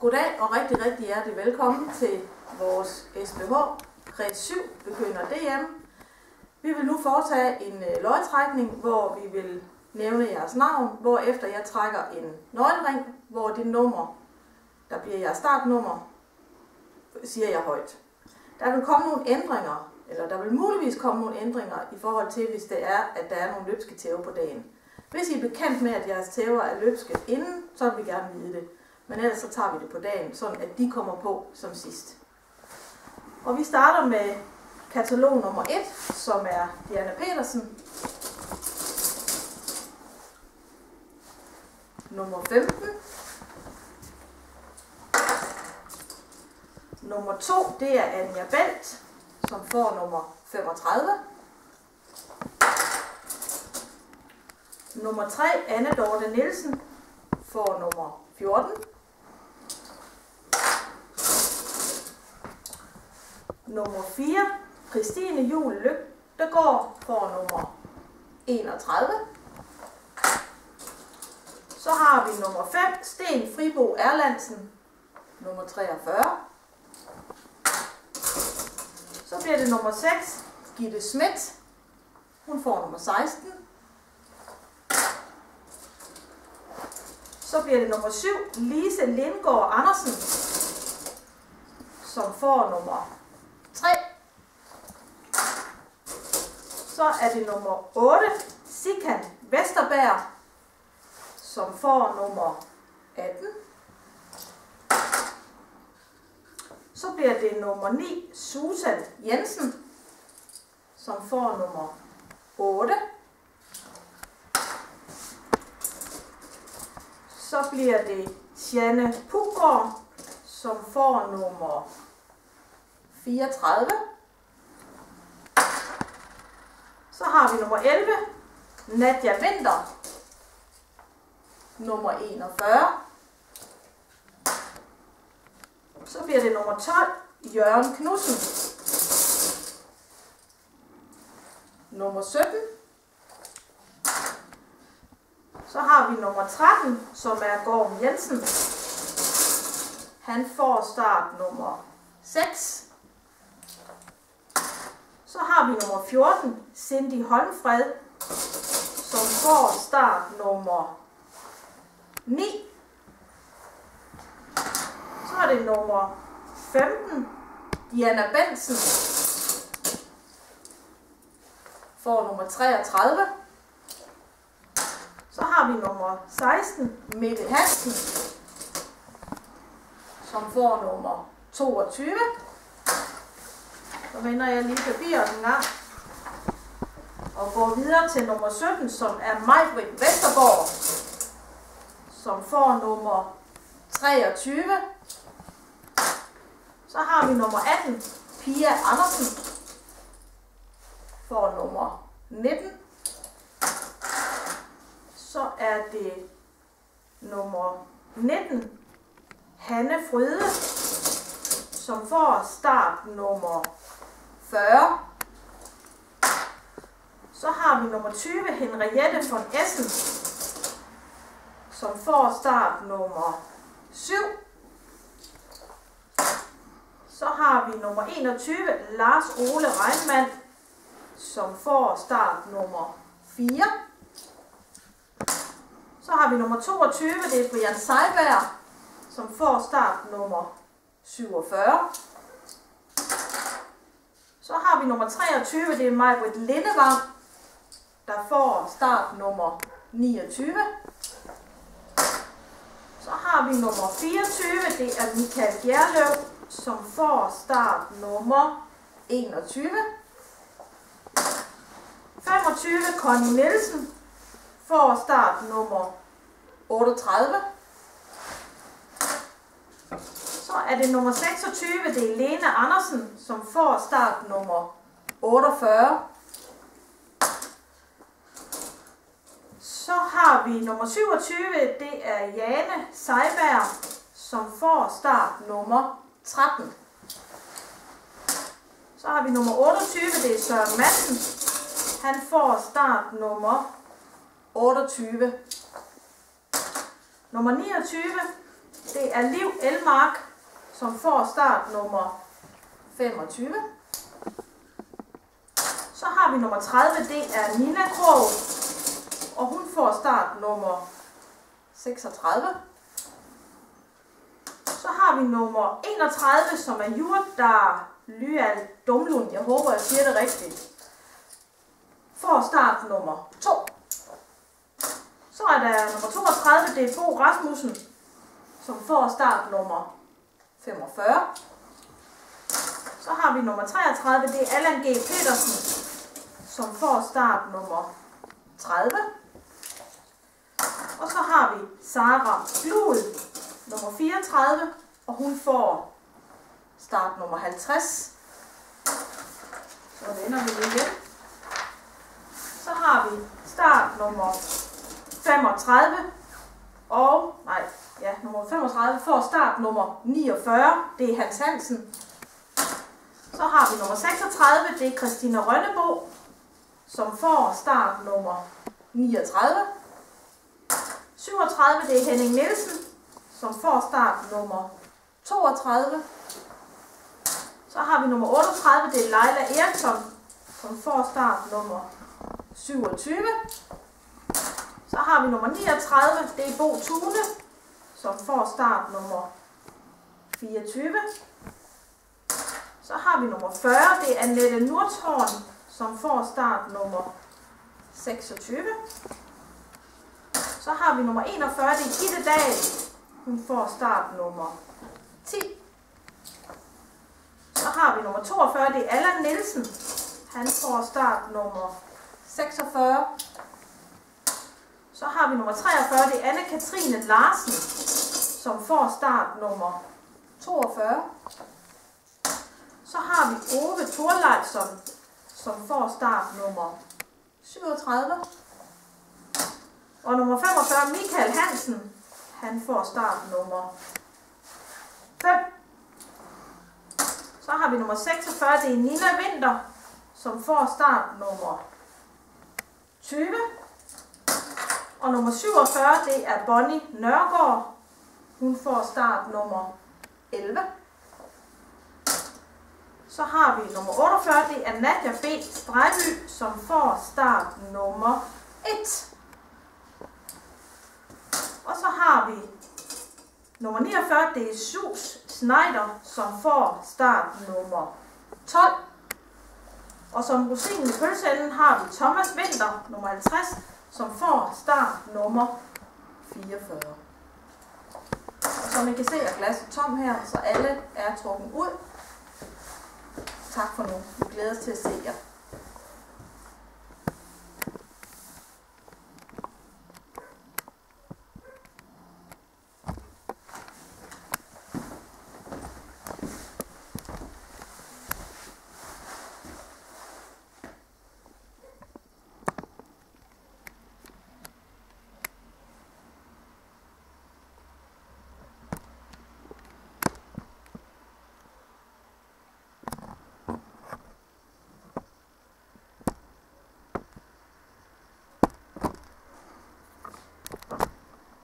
Goddag og rigtig hjertelig velkommen til vores SPH Kreds 7 Begynder DM. Vi vil nu foretage en lodtrækning, hvor vi vil nævne jeres navn, hvorefter jeg trækker en nøglering, hvor det nummer, der bliver jeres startnummer, siger jeg højt. Der vil komme nogle ændringer, eller der vil muligvis komme nogle ændringer i forhold til, hvis det er, at der er nogle løbske tæver på dagen. Hvis I er bekendt med, at jeres tæver er løbske inden, så vil vi gerne vide det. Men ellers så tager vi det på dagen, sådan at de kommer på som sidst. Og vi starter med katalog nummer 1, som er Diana Petersen. Nummer 15. Nummer 2, det er Anja Belt, som får nummer 35. Nummer 3, Anne Dorte Nielsen, får nummer 14. Nummer 4, Christine Juhl Lygtegård, får nummer 31. Så har vi nummer 5, Sten Fribo Erlandsen, nummer 43. Så bliver det nummer 6, Gitte Schmidt, hun får nummer 16. Så bliver det nummer 7, Lise Lindgaard Andersen, som får nummer 3. Så er det nummer 8, Sikan Vesterberg, som får nummer 18. Så bliver det nummer 9, Susan Jensen, som får nummer 8. Så bliver det Janne Puggaard, som får nummer 34. Så har vi nummer 11, Nadia Winter, nummer 41. Så bliver det nummer 12, Jørgen Knudsen, nummer 17. Så har vi nummer 13, som er Gorm Jensen. Han får start nummer 6. Så har vi nummer 14, Cindy Holmfred, som får start nummer 9. Så er det nummer 15, Diana Bensen, får nummer 33. Så har vi nummer 16, Mikkel Hansen, som får nummer 22. Så vender jeg lige papiret en gang og går videre til nummer 17, som er Maj-Britt Vestergaard, som får nummer 23. Så har vi nummer 18, Pia Andersen, får nummer 19. Så er det nummer 19, Hanne Fryde, som får start nummer 40. Så har vi nummer 20, Henriette von Essen, som får start nummer 7. Så har vi nummer 21, Lars Ole Reinmann, som får start nummer 4. Så har vi nummer 22, det er Brian Seiberg, som får start nummer 47. Så har vi nummer 23, det er Maj-Britt Lindevang, der får start nummer 29. Så har vi nummer 24, det er Michael Gjerløv, som får start nummer 21. 25, Connie Nielsen, får start nummer 38. Så er det nummer 26, det er Lene Andersen, som får start nummer 48. Så har vi nummer 27, det er Jane Seiberg, som får start nummer 13. Så har vi nummer 28, det er Søren Madsen, han får start nummer 28. Nummer 29, det er Liv Elmark, som får start nummer 25. Så har vi nummer 30, det er Nina Krog, og hun får start nummer 36. Så har vi nummer 31, som er Jurdar Lyal Dumlund. Jeg håber, jeg siger det rigtigt. Får start nummer 2. Så er der nummer 32, det er Bo Rasmussen, som får start nummer 45. Så har vi nummer 33, det er Allan G. Petersen, som får start nummer 30. Og så har vi Sara Glud, nummer 34, og hun får start nummer 50. Så vender vi igen. Så har vi start nummer 35, og nummer 35 får start nummer 49, det er Hans Hansen. Så har vi nummer 36, det er Christina Rønnebo, som får start nummer 39. 37, det er Henning Nielsen, som får start nummer 32. Så har vi nummer 38, det er Leila Eriksson, som får start nummer 27. Så har vi nummer 39, det er Bo Thune, som får start nummer 24. Så har vi nummer 40, det er Annette Nordtårn, som får start nummer 26. Så har vi nummer 41, det er Gitte Dahl, hun får start nummer 10. Så har vi nummer 42, det er Allan Nielsen, han får start nummer 46. Så har vi nummer 43, det er Anne-Katrine Larsen, som får start nummer 42. Så har vi Ove Thorleifsson, som får start nummer 37. Og nummer 45, Michael Hansen, han får start nummer 5. Så har vi nummer 46, det er Nina Winter, som får start nummer 20. Og nummer 47, det er Bonnie Nørgaard, hun får start nummer 11. Så har vi nummer 48, det er Nadia B. Strejby, som får start nummer 1. Og så har vi nummer 49, det er Sus Schneider, som får start nummer 12. Og som rosinen i pølseenden har vi Thomas Winter, nummer 50, som får start nummer 44. Og som I kan se, er glasset tom her, så alle er trukket ud. Tak for nu. Vi glæder os til at se jer.